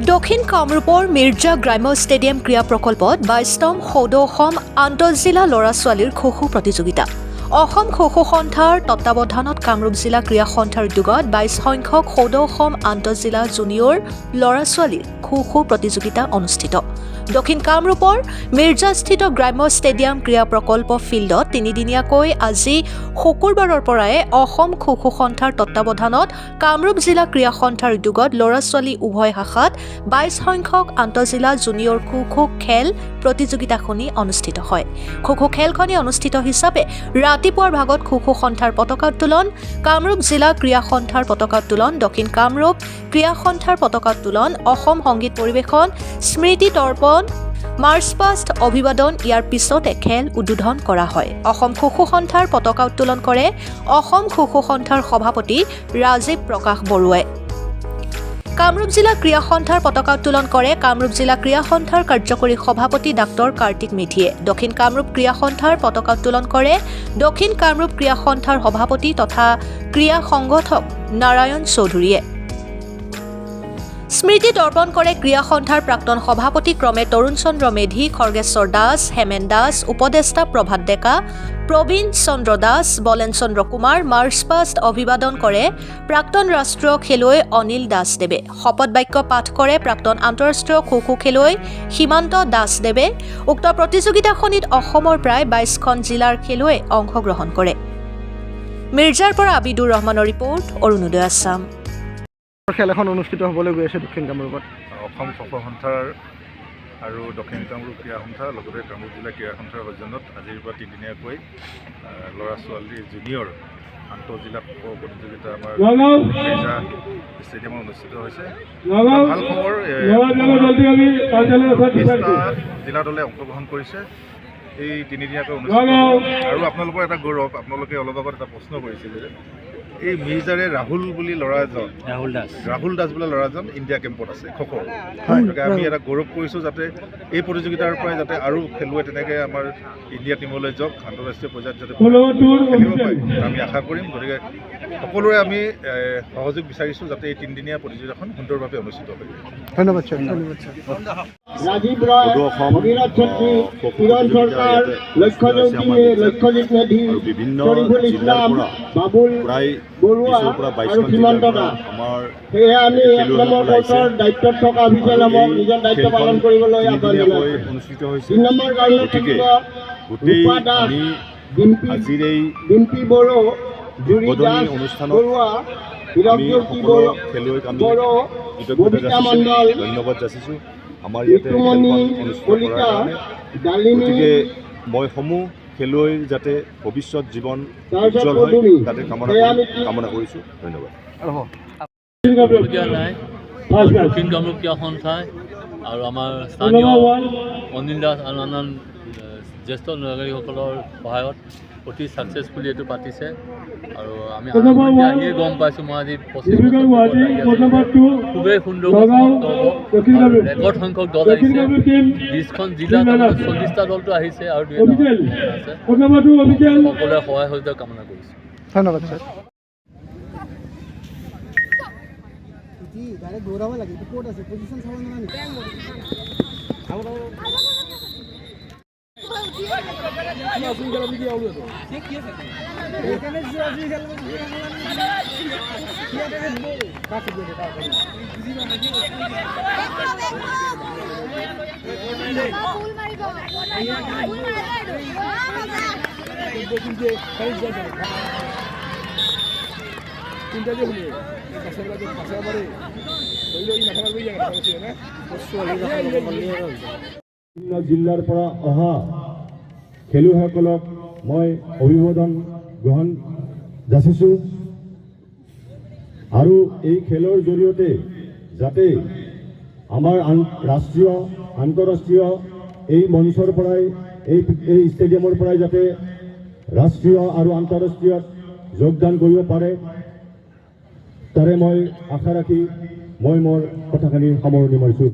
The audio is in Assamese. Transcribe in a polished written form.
দক্ষিণ কামৰূপৰ মিৰ্জা গ্ৰাম্য ষ্টেডিয়াম ক্ৰীড়া প্ৰকল্পত ২২তম সৌদ অসম আন্তঃজিলা ল'ৰা ছোৱালীৰ খো-খো প্ৰতিযোগিতা। অসম খো-খো সন্থাৰ তত্বাৱধানত কামৰূপ জিলা ক্ৰীড়া সন্থাৰ উদ্যোগত ২২ সংখ্যক সৌদ অসম আন্তঃজিলা জুনিয়ৰ ল'ৰা ছোৱালীৰ খো-খো প্ৰতিযোগিতা অনুষ্ঠিত। দক্ষিণ কামৰূপৰ মিৰ্জাস্থিত গ্ৰাম্য ষ্টেডিয়াম ক্ৰীড়া প্ৰকল্প ফিল্ডত তিনিদিনীয়াকৈ আজি শুকুৰবাৰৰ পৰাই অসম খো-খো সন্থাৰ তত্বাৱধানত কামৰূপ জিলা ক্ৰীড়া সন্থাৰ উদ্যোগত ল'ৰা ছোৱালী উভয় শাখাত ২২ সংখ্যক আন্তঃজিলা জুনিয়ৰ খো-খো খেল প্ৰতিযোগিতাখনি অনুষ্ঠিত হয়। খো-খো খেলখনি অনুষ্ঠিত হিচাপে ৰাতিপুৱাৰ ভাগত খো-খো সন্থাৰ পতাকা উত্তোলন, কামৰূপ জিলা ক্ৰীড়া সন্থাৰ পতাকা উত্তোলন, দক্ষিণ কামৰূপ ক্ৰীড়া সন্থাৰ পতাকা উত্তোলন, অসম সংগীত পৰিৱেশন, স্মৃতি তৰ্পণ, মাৰ্চ পাষ্ট অভিবাদন ইয়াৰ পিছতে খেল উদ্বোধন কৰা হয়। অসম খো-খো সন্থাৰ পতাকা উত্তোলন কৰে অসম খো-খো সন্থাৰ সভাপতি ৰাজীৱ প্ৰকাশ বৰুৱাই। কামৰূপ জিলা ক্ৰীড়া সন্থাৰ পতাকা উত্তোলন কৰে কামৰূপ জিলা ক্ৰীড়া সন্থাৰ কাৰ্যকৰী সভাপতি ডাক্তৰ কাৰ্তিক মেধিয়ে। দক্ষিণ কামৰূপ ক্ৰীড়া সন্থাৰ পতাকা উত্তোলন কৰে দক্ষিণ কামৰূপ ক্ৰীড়া সন্থাৰ সভাপতি তথা ক্ৰীড়া সংগঠক নাৰায়ণ চৌধুৰীয়ে। স্মৃতি তৰ্পণ কৰে ক্ৰীড়া সন্থাৰ প্ৰাক্তন সভাপতি ক্ৰমে তৰুণ চন্দ্ৰ মেধি, খৰ্গেশ্বৰ দাস, হেমেন দাস, উপদেষ্টা প্ৰভাত ডেকা, প্ৰবীণ চন্দ্ৰ দাস, বলেন চন্দ্ৰ কুমাৰ। মাৰ্চ পাষ্ট অভিবাদন কৰে প্ৰাক্তন ৰাষ্ট্ৰীয় খেলুৱৈ অনিল দাসদেৱে। শপত বাক্য পাঠ কৰে প্ৰাক্তন আন্তঃৰাষ্ট্ৰীয় খো-খো খেলুৱৈ সীমান্ত দাসদেৱে। উক্ত প্ৰতিযোগিতাখনিত অসমৰ প্ৰায় ২২খন জিলাৰ খেলুৱৈ অংশগ্ৰহণ কৰে। মিৰ্জাৰ পৰা আবিদুৰ ৰহমানৰ ৰিপৰ্ট, অৰুণোদয় আছাম। খেল এখন অনুষ্ঠিত হ'বলৈ গৈ আছে দক্ষিণ কামৰূপত। অসম খো-খো সন্থাৰ আৰু দক্ষিণ কামৰূপ ক্ৰীড়া সন্থা লগতে কামৰূপ জিলা ক্ৰীড়া সন্থাৰ সৌজন্যত আজিৰ পৰা তিনিদিনীয়াকৈ ল'ৰা ছোৱালীৰ জুনিয়ৰ আন্তঃজিলা খো-খো প্ৰতিযোগিতা আমাৰ মিৰ্জা ষ্টেডিয়ামত অনুষ্ঠিত হৈছে। ভাল খবৰ, ২০টা জিলা দলে অংশগ্ৰহণ কৰিছে এই তিনিদিনীয়াকৈ অনুষ্ঠিত। আৰু আপোনালোকৰ এটা গৌৰৱ, আপোনালোকে অলপ আগত এটা প্ৰশ্ন কৰিছিলে যে এই মিৰ্জাৰে ৰাহুল বুলি ল'ৰা এজন, ৰাহুল দাস বোলা ল'ৰা এজন ইণ্ডিয়া কেম্পত আছে খো-খো। গতিকে আমি এটা গৌৰৱ কৰিছোঁ যাতে এই প্ৰতিযোগিতাৰ পৰাই যাতে আৰু খেলুৱৈ তেনেকৈ আমাৰ ইণ্ডিয়া টীমলৈ যাওক, আন্তঃৰাষ্ট্ৰীয় পৰ্যায়ত যাতে খেলিব পাৰে আমি আশা কৰিম। গতিকে সকলোৰে আমি সহযোগ বিচাৰিছোঁ যাতে এই তিনিদিনীয়া প্ৰতিযোগিতাখন সুন্দৰভাৱে অনুষ্ঠিত হয়। ধন্যবাদ ছাৰ। ৰাজীৱ ৰয়, অবিনাশ ছত্ৰী, কিৰণ চৰকাৰ, লক্ষ্যজিৎ মেধি, শৰীফুল ইছলাম, বাবুল বৰুৱা আৰু সীমান্ত দাস। সেয়ে আমি ১ নম্বৰ কোৰ্টৰ দায়িত্বত থকা অফিচিয়েলসমূহক নিজৰ দায়িত্ব পালন কৰিবলৈ আহ্বান জনাইছোঁ। ৩ নম্বৰ গাড়ীত থাকিব ৰূপা দাস, ডিম্পী বড়ো, জুৰি দাস বৰুৱা, হীৰকজ্যোতি বড়ো, ববিতা মণ্ডল, ধন্যবাদ যাচিছোঁ আমাৰ ঋতুমণি কলিতা, ডালিমী। মই সমূহ খেলুৱৈৰ যাতে ভৱিষ্যত জীৱন উজ্জ্বল হয় তাতে কামনা কৰিছোঁ। ধন্যবাদ। দক্ষিণ কামৰূপ ক্ৰীড়া সন্থাই আৰু আমাৰ স্থানীয় অনিল দাস আৰু আন জ্যেষ্ঠ নাগৰিকসকলৰ সহায়ত অতি ছাকচেছফুলি এইটো পাতিছে। আৰু আমি আহিয়ে গম পাইছোঁ, মই আজি ২৫ বছৰ খুবেই সুন্দৰ ৰেকৰ্ড সংখ্যক দল আহিছে। ২০খন জিলাত ৪০টা দলটো আহিছে আৰু ২এটা আছে। সকলোৱে সহায় সহযোগ কামনা কৰিছোঁ। ধন্যবাদ ছাৰ। বিভিন্ন জিলাৰ পৰা অহা খেলুৱৈসকলক মই অভিবাদন গ্ৰহণ যাচিছোঁ। আৰু এই খেলৰ জৰিয়তে যাতে আমাৰ ৰাষ্ট্ৰীয় আন্তঃৰাষ্ট্ৰীয় এই মঞ্চৰ পৰাই এই ষ্টেডিয়ামৰ পৰাই যাতে ৰাষ্ট্ৰীয় আৰু আন্তঃৰাষ্ট্ৰীয়ত যোগদান কৰিব পাৰে তাৰে মই আশা ৰাখি মই মোৰ কথাখিনি সামৰণি মাৰিছোঁ।